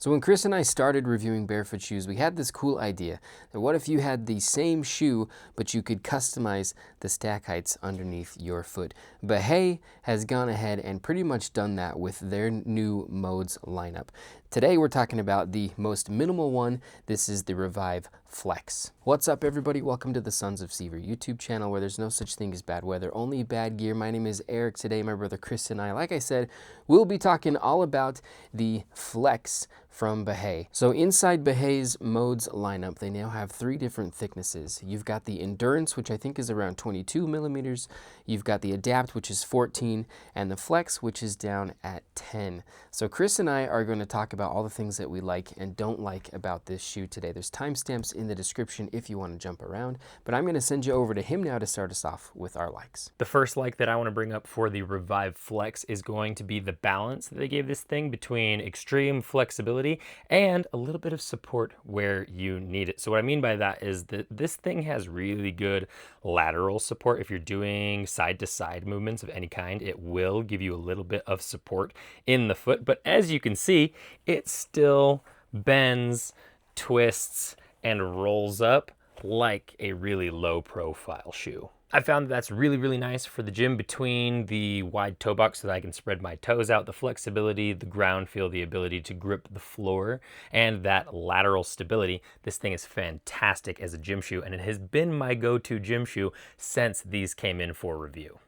So when Chris and I started reviewing barefoot shoes, we had this cool idea that what if you had the same shoe, but you could customize the stack heights underneath your foot. Bahé has gone ahead and pretty much done that with their new modes lineup. Today we're talking about the most minimal one. This is the Revive Flex. What's up everybody? Welcome to the Sonsofsever YouTube channel where there's no such thing as bad weather, only bad gear. My name is Eric. Today my brother Chris and I, like I said, we'll be talking all about the Flex from Bahé. So inside Bahé's modes lineup, they now have three different thicknesses. You've got the Endurance, which I think is around 22 millimeters. You've got the Adapt, which is 14, and the Flex, which is down at 10. So Chris and I are going to talk about all the things that we like and don't like about this shoe today. There's timestamps in the description if you want to jump around, but I'm going to send you over to him now to start us off with our likes. The first like that I want to bring up for the Revive Flex is going to be the balance that they gave this thing between extreme flexibility and a little bit of support where you need it. So what I mean by that is that this thing has really good lateral support. If you're doing side-to-side movements of any kind, it will give you a little bit of support in the foot. But as you can see, it still bends, twists, and rolls up like a really low profile shoe. I found that that's really nice for the gym between the wide toe box so that I can spread my toes out, the flexibility, the ground feel, the ability to grip the floor, and that lateral stability. This thing is fantastic as a gym shoe, and it has been my go-to gym shoe since these came in for review.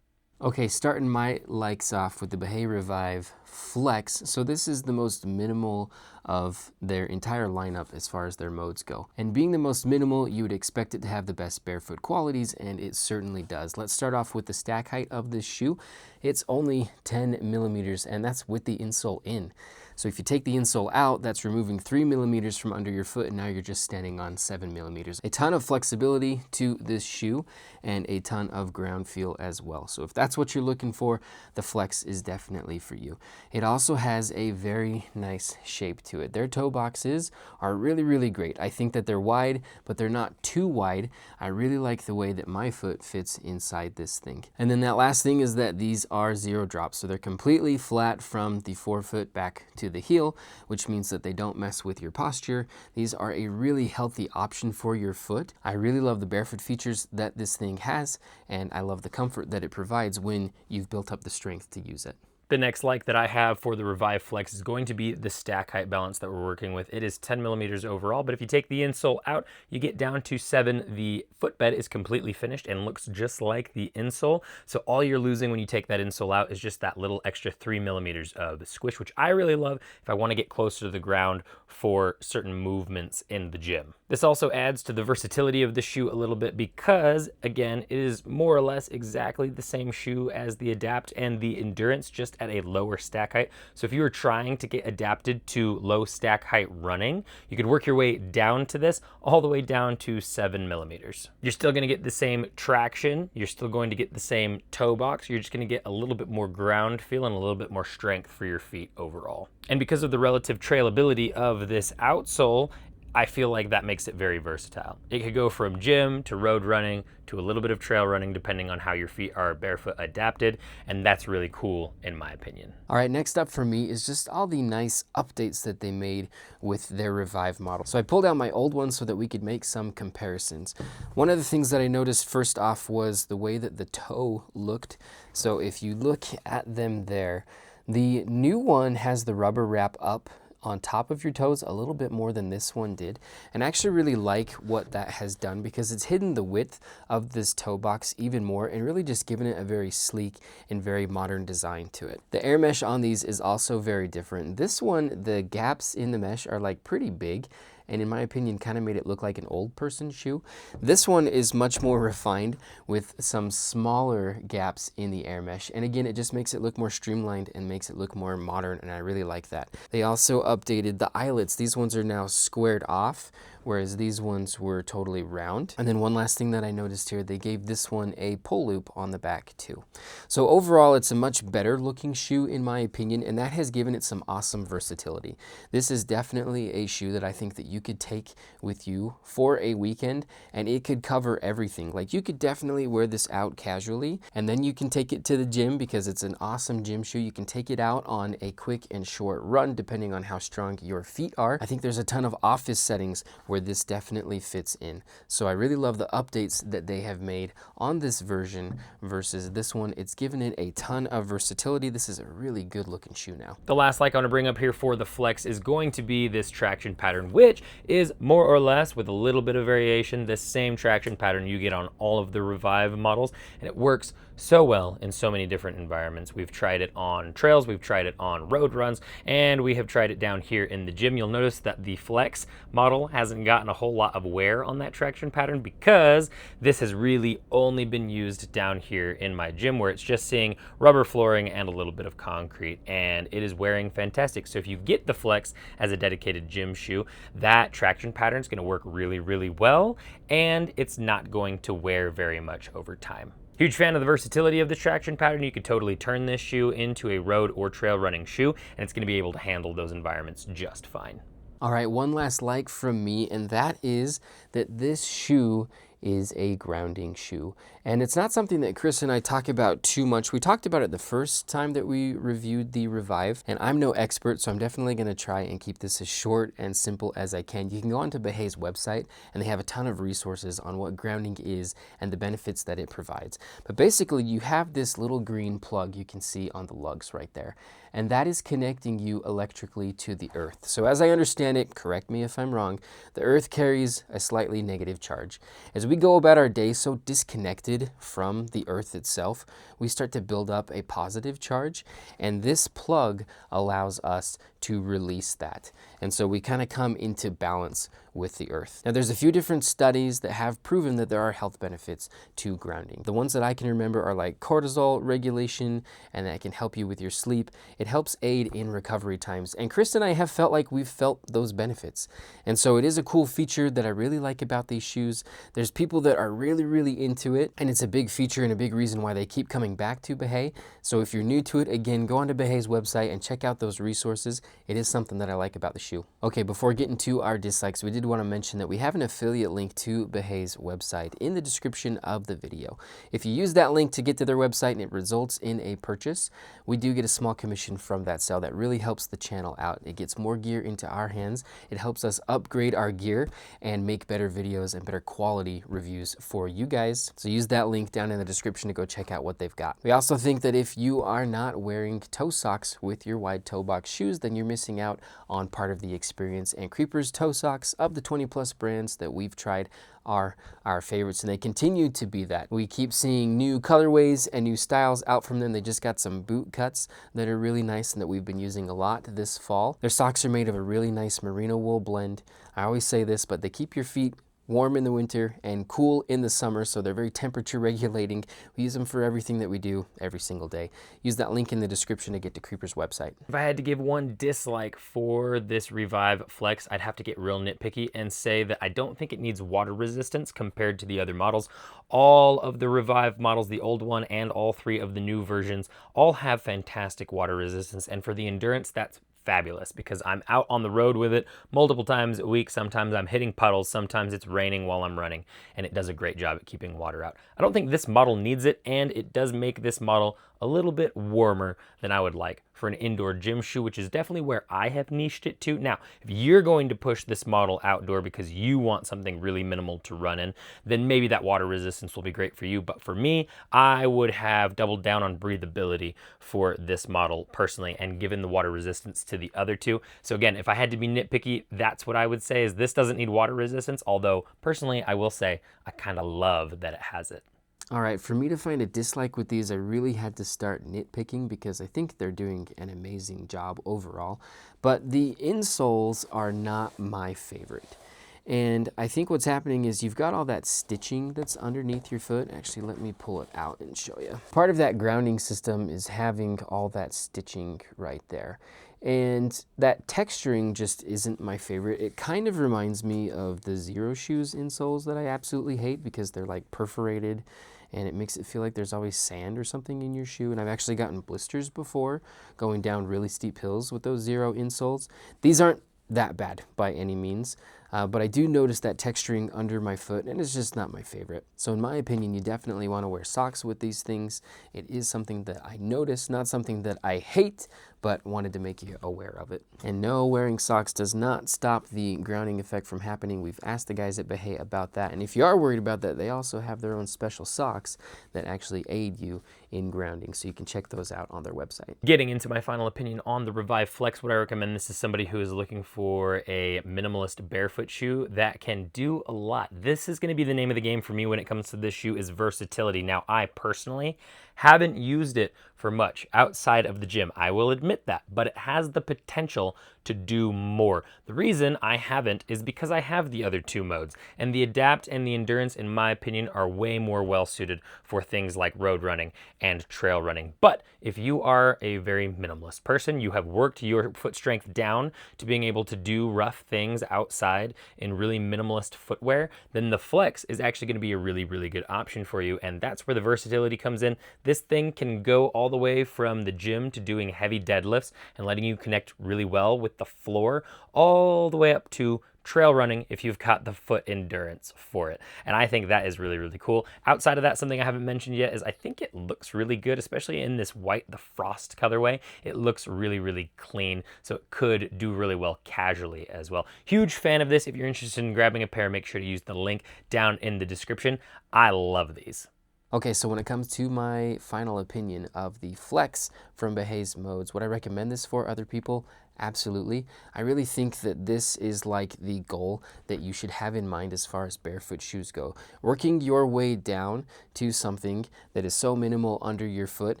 Okay, starting my likes off with the Bahé Revive Flex. So this is the most minimal of their entire lineup as far as their modes go. And being the most minimal, you would expect it to have the best barefoot qualities, and it certainly does. Let's start off with the stack height of this shoe. It's only 10 millimeters, and that's with the insole in. So if you take the insole out, that's removing 3 millimeters from under your foot, and now you're just standing on 7 millimeters. A ton of flexibility to this shoe and a ton of ground feel as well. So if that's what you're looking for, the Flex is definitely for you. It also has a very nice shape to it. Their toe boxes are really great. I think that they're wide, but they're not too wide. I really like the way that my foot fits inside this thing. And then that last thing is that these are zero drops. So they're completely flat from the forefoot back to the heel, which means that they don't mess with your posture. These are a really healthy option for your foot. I really love the barefoot features that this thing has, and I love the comfort that it provides when you've built up the strength to use it. The next like that I have for the Revive Flex is going to be the stack height balance that we're working with. It is 10 millimeters overall, but if you take the insole out, you get down to 7. The footbed is completely finished and looks just like the insole. So all you're losing when you take that insole out is just that little extra 3 millimeters of squish, which I really love if I want to get closer to the ground for certain movements in the gym. This also adds to the versatility of the shoe a little bit because, again, it is more or less exactly the same shoe as the Adapt and the Endurance, just at a lower stack height. So if you were trying to get adapted to low stack height running, you could work your way down to this, all the way down to 7 millimeters. You're still going to get the same traction. You're still going to get the same toe box. You're just going to get a little bit more ground feel and a little bit more strength for your feet overall. And because of the relative trailability of this outsole, I feel like that makes it very versatile. It could go from gym to road running to a little bit of trail running depending on how your feet are barefoot adapted, and that's really cool in my opinion. All right, next up for me is just all the nice updates that they made with their Revive model. So I pulled out my old one so that we could make some comparisons. One of the things that I noticed first off was the way that the toe looked. So if you look at them there, the new one has the rubber wrap up on top of your toes a little bit more than this one did, and I actually really like what that has done because it's hidden the width of this toe box even more and really just given it a very sleek and very modern design to it. The air mesh on these is also very different. This one, the gaps in the mesh are like pretty big, and in my opinion kind of made it look like an old person shoe. This one is much more refined with some smaller gaps in the air mesh, and again it just makes it look more streamlined and makes it look more modern, and I really like that. They also updated the eyelets. These ones are now squared off, whereas these ones were totally round. And then one last thing that I noticed here, they gave this one a pull loop on the back too. So overall, it's a much better looking shoe in my opinion, and that has given it some awesome versatility. This is definitely a shoe that I think that you could take with you for a weekend, and it could cover everything. Like, you could definitely wear this out casually, and then you can take it to the gym because it's an awesome gym shoe. You can take it out on a quick and short run depending on how strong your feet are. I think there's a ton of office settings where this definitely fits in. So I really love the updates that they have made on this version versus this one. It's given it a ton of versatility. This is a really good looking shoe now. The last like I want to bring up here for the Flex is going to be this traction pattern, which is more or less, with a little bit of variation, the same traction pattern you get on all of the Revive models, and it works so well in so many different environments. We've tried it on trails, we've tried it on road runs, and we have tried it down here in the gym. You'll notice that the Flex model hasn't gotten a whole lot of wear on that traction pattern because this has really only been used down here in my gym, where it's just seeing rubber flooring and a little bit of concrete, and it is wearing fantastic. So if you get the Flex as a dedicated gym shoe, that traction pattern is going to work really, really well, and it's not going to wear very much over time. Huge fan of the versatility of the traction pattern. You could totally turn this shoe into a road or trail running shoe, and it's going to be able to handle those environments just fine. All right, one last like from me, and that is that this shoe is a grounding shoe. And it's not something that Chris and I talk about too much. We talked about it the first time that we reviewed the Revive, and I'm no expert, so I'm definitely going to try and keep this as short and simple as I can. You can go onto Bahe's website, and they have a ton of resources on what grounding is and the benefits that it provides. But basically, you have this little green plug you can see on the lugs right there, and that is connecting you electrically to the earth. So as I understand it, correct me if I'm wrong, the earth carries a slightly negative charge. As we go about our day so disconnected from the earth itself, we start to build up a positive charge, and this plug allows us to release that. And so we kind of come into balance with the earth. Now, there's a few different studies that have proven that there are health benefits to grounding. The ones that I can remember are like cortisol regulation, and that can help you with your sleep. It helps aid in recovery times. And Chris and I have felt like we've felt those benefits. And so it is a cool feature that I really like about these shoes. There's people that are really, really into it, and it's a big feature and a big reason why they keep coming back to Bahe. So if you're new to it, again, go onto Bahe's website and check out those resources. It is something that I like about the shoe. Okay, before getting to our dislikes, we did want to mention that we have an affiliate link to Bahe's website in the description of the video. If you use that link to get to their website and it results in a purchase, we do get a small commission from that sale. That really helps the channel out. It gets more gear into our hands. It helps us upgrade our gear and make better videos and better quality reviews for you guys. So use that link down in the description to go check out what they've got. We also think that if you are not wearing toe socks with your wide toe box shoes, then you're missing out on part of the experience. And Creeper's toe socks, of the 20+ brands that we've tried, are our favorites, and they continue to be that. We keep seeing new colorways and new styles out from them. They just got some boot cuts that are really nice and that we've been using a lot this fall. Their socks are made of a really nice merino wool blend. I always say this, but they keep your feet warm in the winter and cool in the summer, so they're very temperature regulating. We use them for everything that we do every single day. Use that link in the description to get to Creeper's website. If I had to give one dislike for this Revive Flex, I'd have to get real nitpicky and say that I don't think it needs water resistance compared to the other models. All of the Revive models, the old one and all 3 of the new versions, all have fantastic water resistance, and for the endurance, that's fabulous because I'm out on the road with it multiple times a week. Sometimes I'm hitting puddles, sometimes it's raining while I'm running, and it does a great job at keeping water out. I don't think this model needs it, and it does make this model a little bit warmer than I would like for an indoor gym shoe, which is definitely where I have niched it to. Now, if you're going to push this model outdoor because you want something really minimal to run in, then maybe that water resistance will be great for you. But for me, I would have doubled down on breathability for this model personally and given the water resistance to the other 2. So again, if I had to be nitpicky, that's what I would say, is this doesn't need water resistance, although personally, I will say I kind of love that it has it. All right, for me to find a dislike with these, I really had to start nitpicking because I think they're doing an amazing job overall. But the insoles are not my favorite. And I think what's happening is you've got all that stitching that's underneath your foot. Actually, let me pull it out and show you. Part of that grounding system is having all that stitching right there. And that texturing just isn't my favorite. It kind of reminds me of the Zero Shoes insoles that I absolutely hate because they're like perforated and it makes it feel like there's always sand or something in your shoe. And I've actually gotten blisters before going down really steep hills with those Zero insoles. These aren't that bad by any means, but I do notice that texturing under my foot, and it's just not my favorite. So in my opinion, you definitely want to wear socks with these things. It is something that I notice, not something that I hate, but wanted to make you aware of it. And no, wearing socks does not stop the grounding effect from happening. We've asked the guys at Bahé about that, and if you are worried about that, they also have their own special socks that actually aid you in grounding, so you can check those out on their website. Getting into my final opinion on the Revive Flex, would I recommend this is somebody who is looking for a minimalist barefoot shoe that can do a lot. This is going to be the name of the game for me when it comes to this shoe, is versatility. Now, I personally haven't used it for much outside of the gym. I will admit that, but it has the potential to do more. The reason I haven't is because I have the other two modes, and the Adapt and the Endurance, in my opinion, are way more well suited for things like road running and trail running. But if you are a very minimalist person, you have worked your foot strength down to being able to do rough things outside in really minimalist footwear, then the Flex is actually going to be a really, really good option for you, and that's where the versatility comes in. This thing can go all the way from the gym to doing heavy deadlifts and letting you connect really well with the floor, all the way up to trail running if you've got the foot endurance for it. And I think that is really, really cool. Outside of that, something I haven't mentioned yet is I think it looks really good, especially in this white, the frost colorway. It looks really, really clean, so it could do really well casually as well. Huge fan of this. If you're interested in grabbing a pair, make sure to use the link down in the description. I love these. Okay, so when it comes to my final opinion of the Flex from Bahé's modes, would I recommend this for other people? Absolutely. I really think that this is like the goal that you should have in mind as far as barefoot shoes go. Working your way down to something that is so minimal under your foot,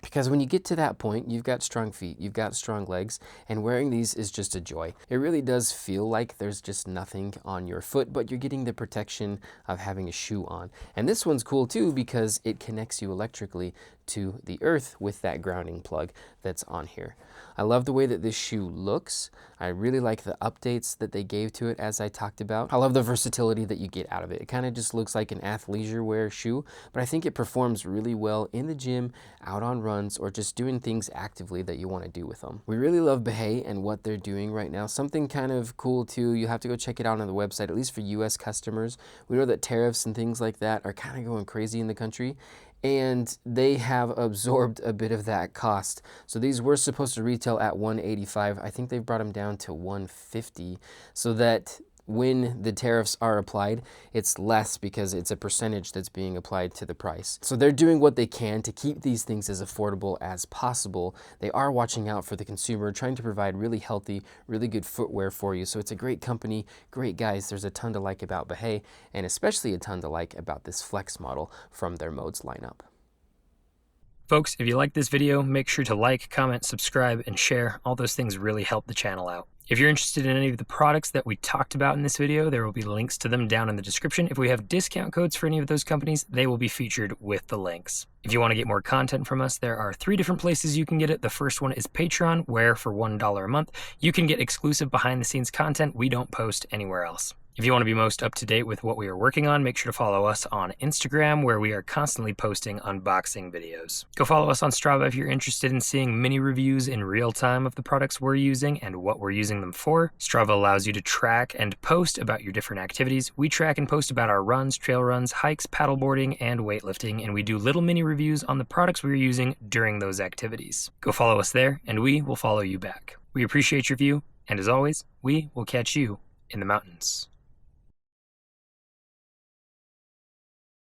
because when you get to that point, you've got strong feet, you've got strong legs, and wearing these is just a joy. It really does feel like there's just nothing on your foot, but you're getting the protection of having a shoe on. And this one's cool too because it connects you electrically to the earth with that grounding plug that's on here. I love the way that this shoe looks. I really like the updates that they gave to it, as I talked about. I love the versatility that you get out of it. It kind of just looks like an athleisure wear shoe, but I think it performs really well in the gym, out on runs, or just doing things actively that you want to do with them. We really love Bahé and what they're doing right now. Something kind of cool too, you have to go check it out on the website, at least for US customers. We know that tariffs and things like that are kind of going crazy in the country, and they have absorbed a bit of that cost. So these were supposed to retail at $185. I think they've brought them down to $150 so that when the tariffs are applied, it's less because it's a percentage that's being applied to the price. So they're doing what they can to keep these things as affordable as possible. They are watching out for the consumer, trying to provide really healthy, really good footwear for you. So it's a great company, great guys. There's a ton to like about Bahé, and especially a ton to like about this Flex model from their modes lineup. Folks, if you like this video, make sure to like, comment, subscribe, and share. All those things really help the channel out. If you're interested in any of the products that we talked about in this video, there will be links to them down in the description. If we have discount codes for any of those companies, they will be featured with the links. If you want to get more content from us, there are 3 different places you can get it. The first one is Patreon, where for $1 a month, you can get exclusive behind-the-scenes content we don't post anywhere else. If you want to be most up to date with what we are working on, make sure to follow us on Instagram, where we are constantly posting unboxing videos. Go follow us on Strava if you're interested in seeing mini reviews in real time of the products we're using and what we're using them for. Strava allows you to track and post about your different activities. We track and post about our runs, trail runs, hikes, paddleboarding, and weightlifting, and we do little mini reviews on the products we're using during those activities. Go follow us there, and we will follow you back. We appreciate your view, and as always, we will catch you in the mountains.